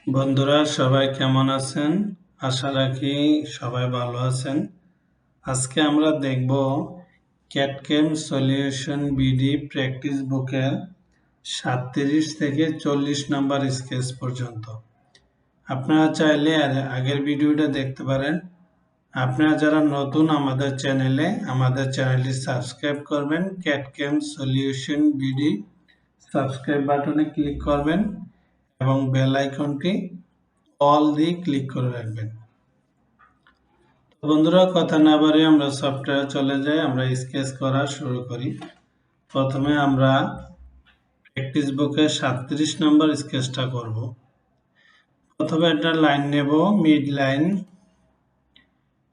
বন্ধুরা সবাই কেমন আছেন? আশা রাখি সবাই ভালো আছেন। আজকে আমরা দেখব ক্যাটকেম সলিউশন বিডি প্র্যাকটিস বুকের 37 থেকে 40 নম্বর স্কেচ পর্যন্ত। আপনারা চাইলে আগের ভিডিওটা দেখতে পারেন। আপনারা যারা নতুন আমাদের চ্যানেলটি সাবস্ক্রাইব করবেন। ক্যাটকেম সলিউশন বিডি সাবস্ক্রাইব বাটনে ক্লিক করবেন এবং বেল আইকনটি অল দিয়ে ক্লিক করে রাখবেন। বন্ধুরা কথা না বাড়িয়ে আমরা সফটওয়্যারে চলে যাই, আমরা স্কেচ করা শুরু করি। প্রথমে আমরা প্র্যাকটিস বুকে 37 নম্বর স্কেচটা করব। প্রথমে একটা লাইন নেব, মিড লাইন।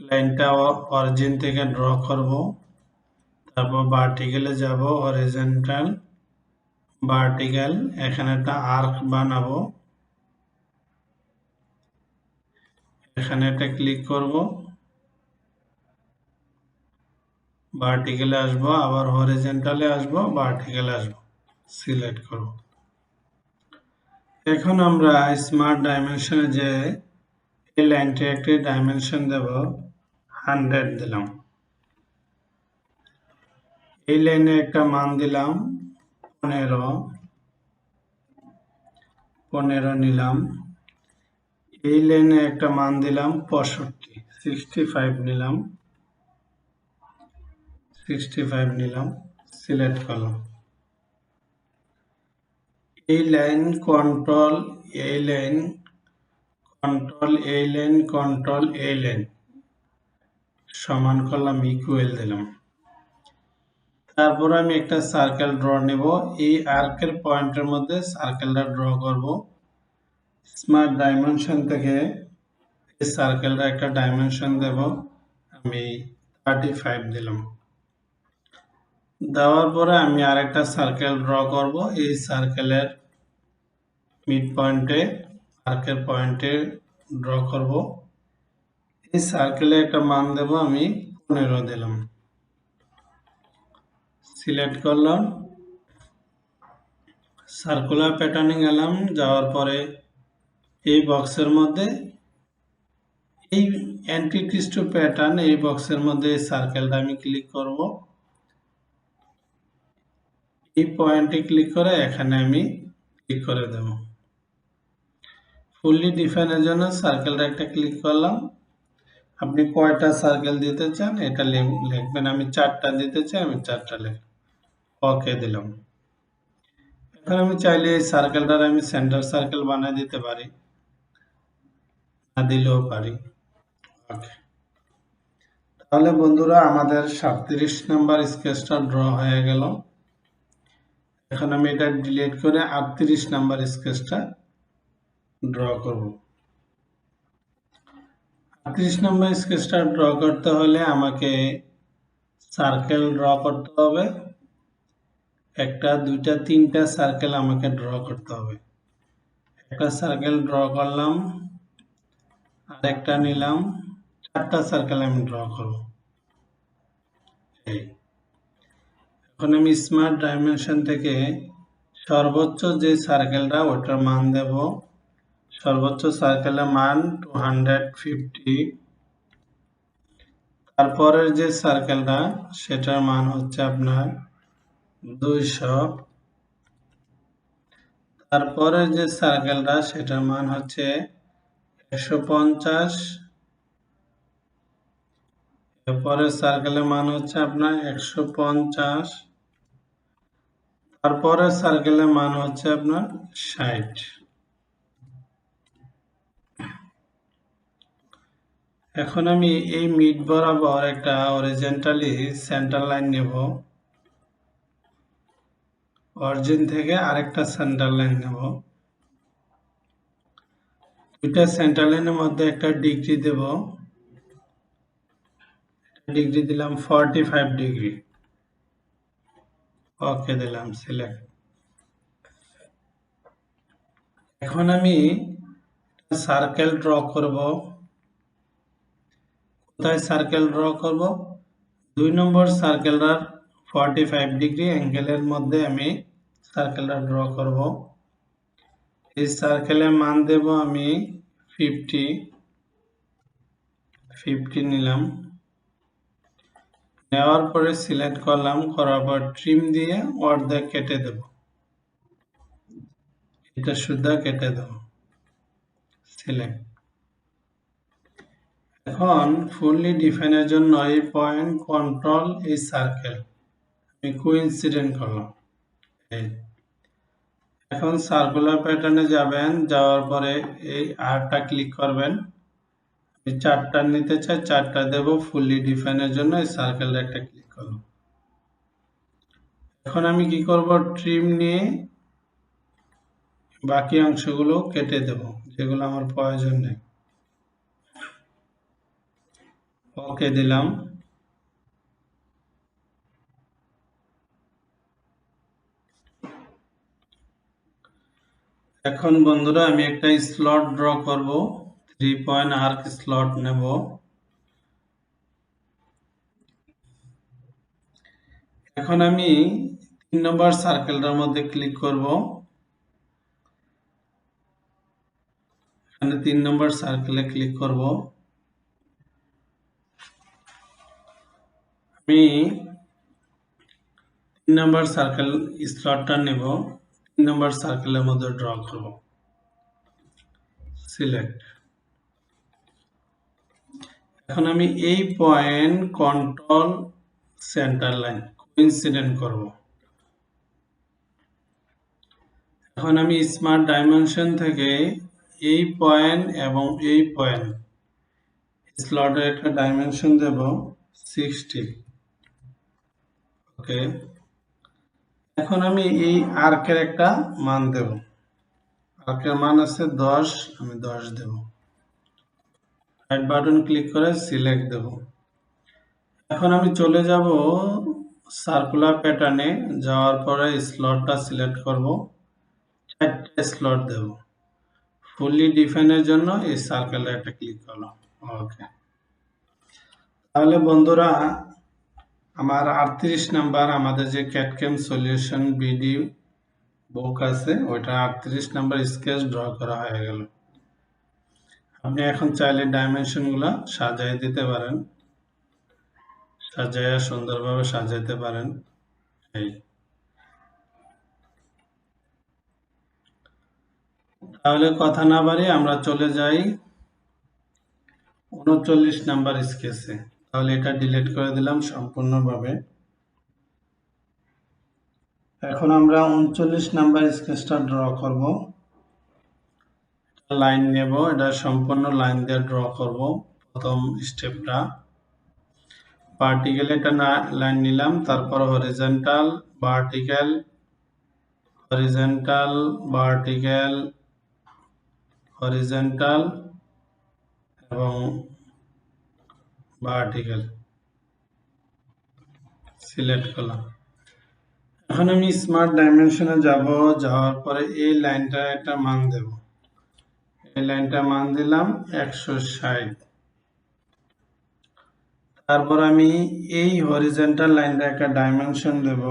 লাইনটা অরিজিন থেকে ড্র করব, তারপর ভার্টিক্যালে যাব, হরিজন্টাল, ভার্টিক্যাল, এখানে একটা আর্ক বানাবো, এখানে একটা ক্লিক করব, ভার্টিক্যালে আসবো, আবার হরিজন্টালে আসবো, ভার্টিক্যালে আসবো, সিলেক্ট করব। এখন আমরা স্মার্ট ডাইমেনশনে যে এই লাইনটি একটি ডাইমেনশন দেব, 100 দিলাম। এই লাইনে একটা মান দিলাম 15 নিলাম। এই লাইনে একটা মান দিলাম 65 নিলাম, 65 নিলাম, সিলেক্ট করলাম। এই লাইন কন্ট্রোল, এই লাইন কন্ট্রোল, এই লাইন কন্ট্রোল, এই লাইন সমান করলাম, ইকুয়াল দিলাম। তারপর আমি একটা সার্কেল ড্র নেব, এই আর্কের পয়েন্টের মধ্যে সার্কেলটা ড্র করব। স্মার্ট ডাইমেনশন থেকে এই সার্কেলটা একটা ডাইমেনশন দেব, আমি 35 দিলাম। দেওয়ার পরে আমি আরেকটা সার্কেল ড্র করব, এই সার্কেলের মিড পয়েন্টে আর্কের পয়েন্টে ড্র করব। এই সার্কেলে একটা মান দেব, আমি 15 দিলাম, সিলেক্ট করলাম। সার্কুলার প্যাটার্নে গেলাম, যাওয়ার পরে এই বক্সের মধ্যে এই অ্যান্টিক্রিস্ট প্যাটার্ন, এই বক্সের মধ্যে এই সার্কেলটা আমি ক্লিক করব। এই পয়েন্টে ক্লিক করে এখানে আমি ক্লিক করে দেব। ফুললি ডিফাইনের জন্য সার্কেলটা একটা ক্লিক করলাম। আপনি কয়টা সার্কেল দিতে চান এটা লিখবেন, আমি 4টা দিতে চাই, আমি 4টা লিখ, ওকে দিলাম। এখন আমি চাইলে এই সার্কেলটার আমি সেন্টার সার্কেল বানিয়ে দিতে পারি, না দিলেও পারি, ওকে। তাহলে বন্ধুরা আমাদের 37 নম্বর স্কেচটা ড্র হয়ে গেল। এখন আমি এটা ডিলিট করে 38 নম্বর স্কেচটা ড্র করব। 38 নম্বর স্কেচটা ড্র করতে হলে আমাকে সার্কেল ড্র করতে হবে, একটা, দুইটা, তিনটা সার্কেল আমাকে ড্র করতে হবে। একটা সার্কেল ড্র করলাম, আরেকটা নিলাম, 4টা সার্কেল আমি ড্র করব। এখন আমি স্মার্ট ডাইমেনশন থেকে সর্বোচ্চ যে সার্কেলটা ওটার মান দেব, সর্বোচ্চ সার্কেলের মান 250। তারপরের যে সার্কেলটা সেটার মান হচ্ছে আপনার 200। তারপরের যে সার্কেলটা সেটার মান হচ্ছে 150। এরপরের সার্কেলের মান হচ্ছে আপনার 150। তারপরের সার্কেলের মান হচ্ছে আপনার 60। এখন আমি এই মিড বরাবর একটা হরিজন্টালি সেন্টার লাইন নেব, অরিজিন থেকে আরেকটা সেন্টার লাইন নেব। দুইটা সেন্টার লাইনের মধ্যে একটা ডিগ্রি দেব, ডিগ্রি দিলাম 45 ডিগ্রি, ওকে দিলাম, সিলেক্ট। এখন আমি সার্কেল ড্র করব। কোথায় সার্কেল ড্র করব? 2 নম্বর সার্কেলটার 45 ডিগ্রি অ্যাঙ্গেলের মধ্যে আমি সার্কেলটা ড্র করব। এই সার্কেলের মান দেব আমি 50 নিলাম। নেওয়ার পরে সিলেক্ট করলাম, করার পর ট্রিম দিয়ে অর্ধেক কেটে দেব। এটা শুদ্ধ কেটে দেব। সিলেক্ট। এখন ফুললি ডিফাইনের জন্য এই পয়েন্ট কন্ট্রোল এই সার্কেল আমি কোইন্সিডেন্ট করলাম। এখন সার্কুলার প্যাটার্নে যাবেন, যাওয়ার পরে এই আরটা ক্লিক করবেন। এই চারটা নিতে চাই, চারটা দেব। ফুললি ডিফাইনের জন্য এই সার্কেলটা একটা ক্লিক করব। এখন আমি কি করব, ট্রিম নিয়ে বাকি অংশগুলো কেটে দেব, যেগুলো আমার প্রয়োজন নেই। ওকে দিলাম। এখন বন্ধুরা আমি একটা স্লট ড্র করব, 3 পয়েন্ট আর্ক স্লট নেব। এখন আমি 3 নম্বর সার্কেলটার মধ্যে ক্লিক করব। এখানে 3 নম্বর সার্কেলে ক্লিক করব। আমি 3 নম্বর সার্কেল স্লটটা নেব, 3 নম্বর সার্কেলের মধ্যে ড্র করব। সিলেক্ট। এখন আমি এই point control centre line coincident করব। এখন আমি স্মার্ট ডাইমেনশন থেকে এই পয়েন্ট এবং এই পয়েন্ট স্লটে একটা ডাইমেনশন দেব 60। ওকে। এখন আমি এই আর্কের একটা মান দেব। আর্কের মান আছে 10, আমি 10 দেব। রাইট বাটন ক্লিক করে সিলেক্ট দেব। এখন আমি চলে যাব সার্কুলার প্যাটার্নে, যাওয়ার পরে স্লটটা সিলেক্ট করব, 4টা স্লট দেব। ফুললি ডিফাইনের জন্য এই সার্কেলে একটা ক্লিক করলাম। ওকে। তাহলে বন্ধুরা আমার 38 নাম্বার আমাদের যে ক্যাডকেম সলিউশন বিডি বুক আছে, ওইটা 38 নাম্বার স্কেচ ড্র করা হয়ে গেল। আপনি এখন চাইলে ডাইমেনশনগুলো সাজিয়ে দিতে পারেন, সাজিয়ে সুন্দরভাবে সাজাতে পারেন। এই তাহলে কথা না বাড়িয়ে আমরা চলে যাই 39 নাম্বার স্কেচে। তাহলে এটা ডিলিট করে দিলাম সম্পূর্ণভাবে। এখন আমরা 39 নাম্বার স্কেচটা ড্র করব। লাইন নেব, এটা সম্পূর্ণ লাইন দিয়ে ড্র করব। প্রথম স্টেপটা ভার্টিক্যাল একটা লাইন নিলাম, তারপর horizontal, vertical, horizontal, vertical, horizontal এবং ভার্টিক্যাল সিলেক্ট করলাম। এখন আমি স্মার্ট ডাইমেনশনে যাব, যাওয়ার পরে এই লাইনটা একটা মান দেব। এই লাইনটা মান দিলাম 160। তারপর আমি এই হরিজন্টাল লাইনটা একটা ডাইমেনশন দেব,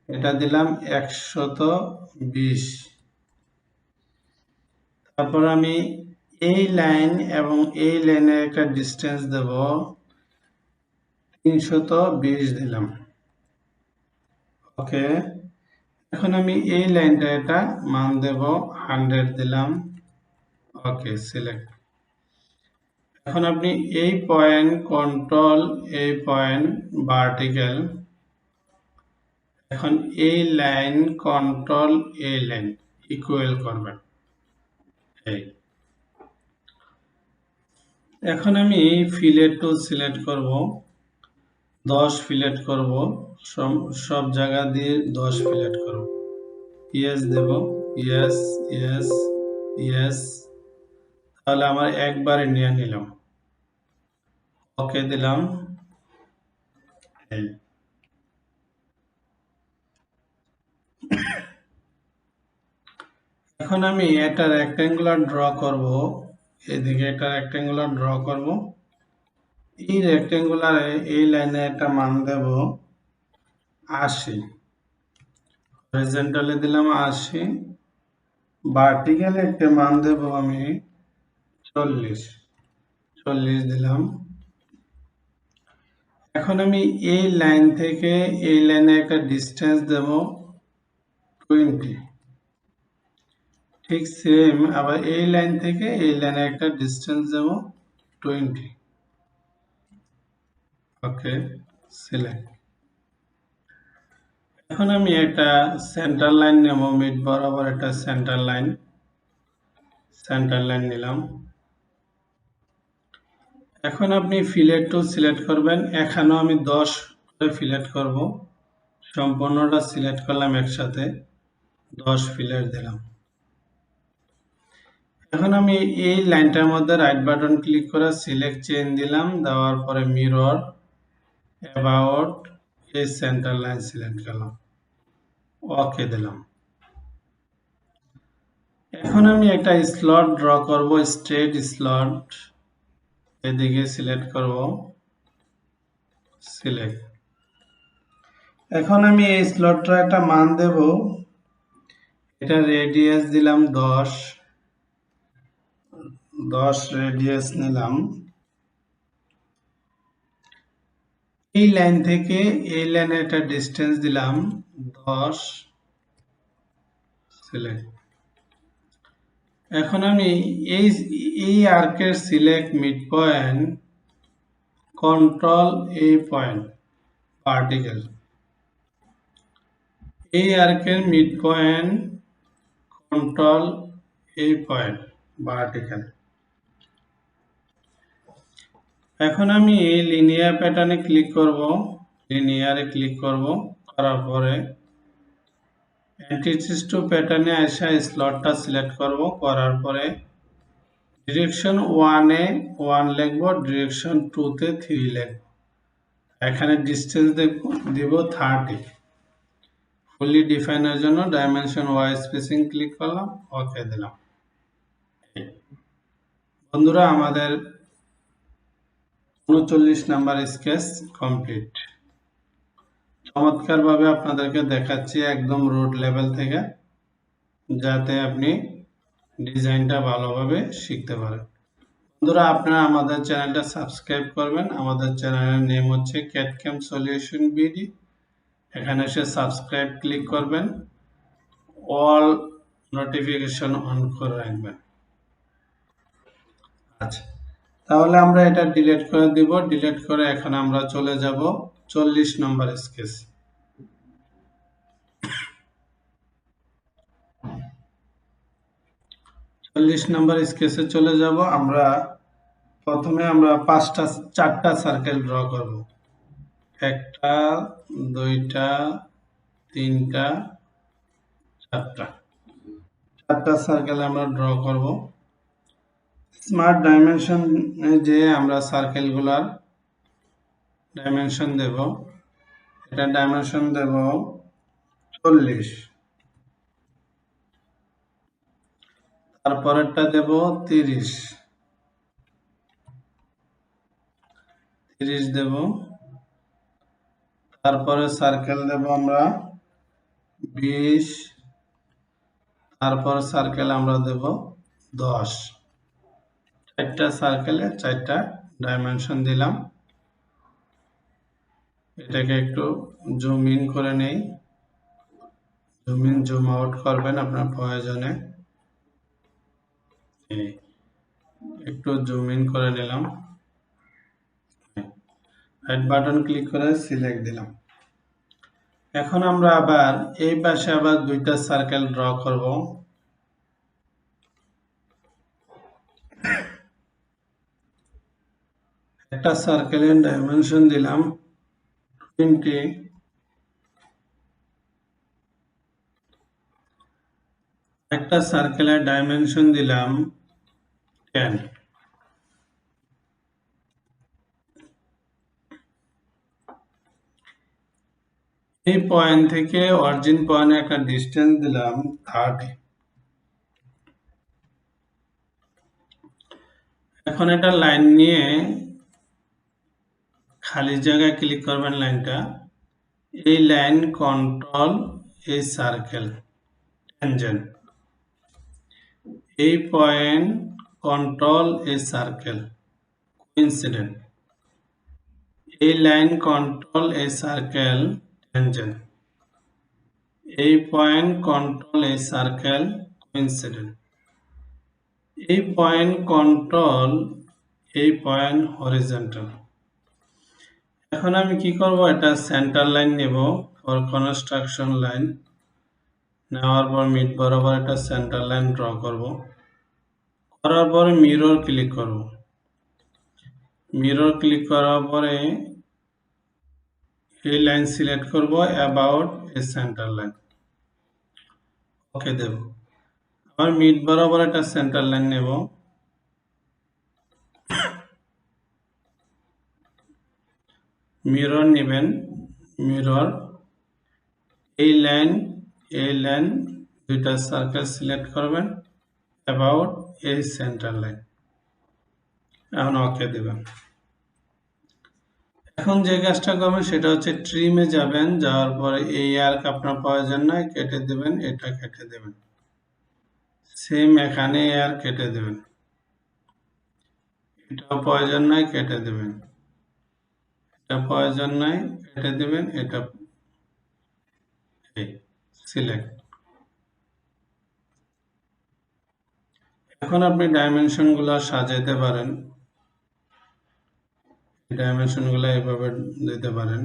এটা দিলাম 120। তারপর আমি এই লাইন এবং এই লাইনের একটা ডিস্টেন্স দেব 320 দিলাম। ওকে। এখন আমি এই লাইনটা এটা মান দেব 100 দিলাম। ওকে সিলেক্ট। এখন আপনি এই পয়েন্ট কন্ট্রোল, এই পয়েন্ট ভার্টিক্যাল, এখন এই লাইন কন্ট্রোল এই লাইন ইকুয়াল করবেন। এই এখন আমি ফিলেট টুল সিলেক্ট করব, 10 ফিলেট করব, সব জায়গা দিয়ে 10 ফিলেট করব। ইয়েস দেব, ইয়েস ইয়েস ইয়েস। তাহলে আমার একবারে নিয়ে নিলাম। ওকে দিলাম। এখন আমি একটা রেক্টেঙ্গুলার ড্র করব, এদিকে একটা রেক্টেঙ্গুলার ড্র করব। এই রেক্টেঙ্গুলারে এই লাইনে একটা মান দেব 80। হরিজন্টালে দিলাম 80, ভার্টিক্যাল একটা মান দেব আমি 40 দিলাম। এখন আমি এই লাইন থেকে এই লাইনে একটা ডিস্টেন্স দেব 20। ঠিক সেম আবার এই লাইন থেকে এই লাইনে একটা ডিস্টেন্স দেব 20। ওকে, সিলেক্ট। এখন আমি একটা সেন্টার লাইন নেব, মিড বরাবর একটা সেন্টার লাইন নিলাম। এখন আপনি ফিলেট টুল সিলেক্ট করবেন। এখানেও আমি 10 করে ফিলেট করব। সম্পূর্ণটা সিলেক্ট করলাম একসাথে, 10 ফিলেট দিলাম। এখন আমি এই লাইনটার মধ্যে রাইট বাটন ক্লিক করে সিলেক্ট চেইন দিলাম, দেওয়ার পরে মিরর অ্যাবাউট এই সেন্টার লাইন সিলেক্ট করলাম, ওকে দিলাম। এখন আমি একটা স্লট ড্র করব, স্ট্রেট স্লট, এদিকে সিলেক্ট করব, সিলেক্ট। এখন আমি এই স্লটটা একটা মান দেব, এটা রেডিয়াস দিলাম 10 রেডিয়াস নিলাম। এই লাইন থেকে এই লাইনে একটা ডিস্টেন্স দিলাম 10, সিলেক্ট। এখন আমি এই আর্কের সিলেক্ট মিড পয়েন্ট, কন্ট্রোল এই পয়েন্ট ভার্টিক্যাল, এই আর্কের মিড পয়েন্ট, কন্ট্রোল এই পয়েন্ট ভার্টিক্যাল। এখন আমি এই লিনিয়ার প্যাটার্নে ক্লিক করব, লিনিয়ারে ক্লিক করব, করার পরে এন্টিটিস টু প্যাটার্নে আসা স্লটটা সিলেক্ট করব, করার পরে ডিরেকশন 1 এ 1 লিখব, ডিরেকশন 2 তে 3 লিখব। এখানে ডিসটেন্স দেব 30। ফুলি ডিফাইনের জন্য ডাইমেনশন ওয়াই স্পেসিং ক্লিক করলাম, ওকে দিলাম। বন্ধুরা, আমাদের 39 নাম্বার স্কেচ কমপ্লিট। চমৎকারভাবে আপনাদেরকে দেখাচ্ছি একদম রোড লেভেল থেকে, যাতে আপনি ডিজাইনটা ভালোভাবে শিখতে পারেন। বন্ধুরা, আপনারা আমাদের চ্যানেলটা সাবস্ক্রাইব করবেন। আমাদের চ্যানেলের নেম হচ্ছে ক্যাড-ক্যাম সলিউশন বিডি। এখানে এসে সাবস্ক্রাইব ক্লিক করবেন, অল নোটিফিকেশন অন করে রাখবেন। আচ্ছা, তাহলে আমরা এটা ডিলিট করে দিব। ডিলিট করে এখন আমরা চলে যাব 40 নম্বর স্কেচ। 40 নম্বর স্কেচে চলে যাব। আমরা প্রথমে আমরা 4টা সার্কেল ড্র করব। 1টা, 2টা, 3টা, 4টা। 4টা সার্কেল আমরা ড্র করব। স্মার্ট ডাইমেনশন যে আমরা সার্কেলগুলোর ডাইমেনশন দেব, এটা ডাইমেনশন দেব 40। তারপরেরটা দেব 30 দেব। তারপরে সার্কেল দেব আমরা 20, তারপর সার্কেল আমরা দেব 10। 4টা সার্কেলে 4টা ডাইমেনশন দিলাম। এটাকে একটু জুম ইন করে নেই, জুম ইন জুম আউট করবেন আপনার প্রয়োজনে। একটু জুম ইন করে নিলাম, রাইট বাটন ক্লিক করে সিলেক্ট দিলাম। এখন আমরা আবার এই পাশে আবার 2টা সার্কেল ড্র করব। একটা সার্কেলের ডাইমেনশন দিলাম 20, একটা সার্কেলের ডাইমেনশন দিলাম 10। এই পয়েন্ট থেকে অরিজিন পয়েন্টে একটা ডিস্টেন্স দিলাম 30। এখন একটা লাইন নিয়ে খালি জায়গায় ক্লিক করবেন, লাইনটা, এই লাইন কন্ট্রোল এই circle tangent, A point control a circle. Coincident. A line control a circle. Tangent. A point control a circle. Coincident. A point control a point horizontal. এখন আমি কি করব, এটা সেন্টার লাইন নেব ফর কনস্ট্রাকশন লাইন। নেওয়ার পর mid বরাবর একটা সেন্টার লাইন ড্র করব। করার পরে মিরর ক্লিক করব। মিরর ক্লিক করার পরে এই লাইন সিলেক্ট করব, অ্যাবাউট এ সেন্টার লাইন। ওকে দেব। আবার মিড বরাবর একটা সেন্টার লাইন নেব। মিরর নেবেন, মিরর এই লাইন দুইটা সার্কেল সিলেক্ট করবেন, অ্যাবাউট এই সেন্টার লাইন। এখন ওকে দেবেন। এখন যে কাজটা করবেন সেটা হচ্ছে ট্রিমে যাবেন, যাওয়ার পরে এই আর্ক আপনার প্রয়োজন নয়, কেটে দেবেন, এটা কেটে দেবেন। সেম এখানে আর কেটে দেবেন, এটাও প্রয়োজন নয়, কেটে দেবেন। এটা প্রয়োজন নয়, কেটে দেবেন। এটা সিলেক্ট। এখন আপনি ডাইমেনশনগুলো সাজাতে পারেন। ডাইমেনশনগুলো এভাবে দিতে পারেন,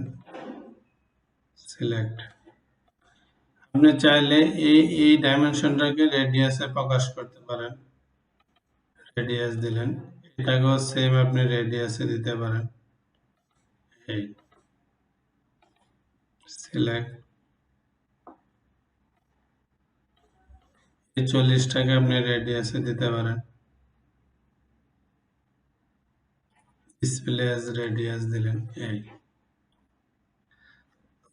সিলেক্ট। আপনি চাইলে এই ডাইমেনশনটাকে রেডিয়াসে প্রকাশ করতে পারেন, রেডিয়াস দিলেন। এটাকেও সেম আপনি রেডিয়াসে দিতে পারেন, এই সিলেক্ট। এই 40টাকে আপনি রেডিয়াসে দিতে পারেন, ডিসপ্লে এজ রেডিয়াস দিলেন। এই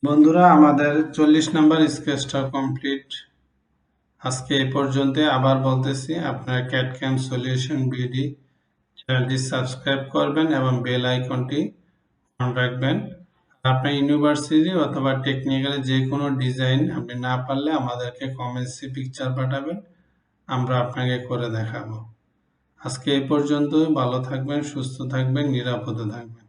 বন্ধুরা, আমাদের 40 নাম্বার স্কেচটা কমপ্লিট। আজকে এই পর্যন্ত। আবার বলতেছি, আপনারা ক্যাড-ক্যাম সলিউশন বিডি চ্যানেলটি সাবস্ক্রাইব করবেন এবং বেল আইকনটি অন রাখবেন। আপনার ইউনিভার্সিটি অথবা টেকনিক্যালে যে কোনো ডিজাইন আপনি না পারলে আমাদেরকে কমেন্টসে পিকচার পাঠাবেন, আমরা আপনাকে করে দেখাবো। আজকে এই পর্যন্ত। ভালো থাকবেন, সুস্থ থাকবেন, নিরাপদে থাকবেন।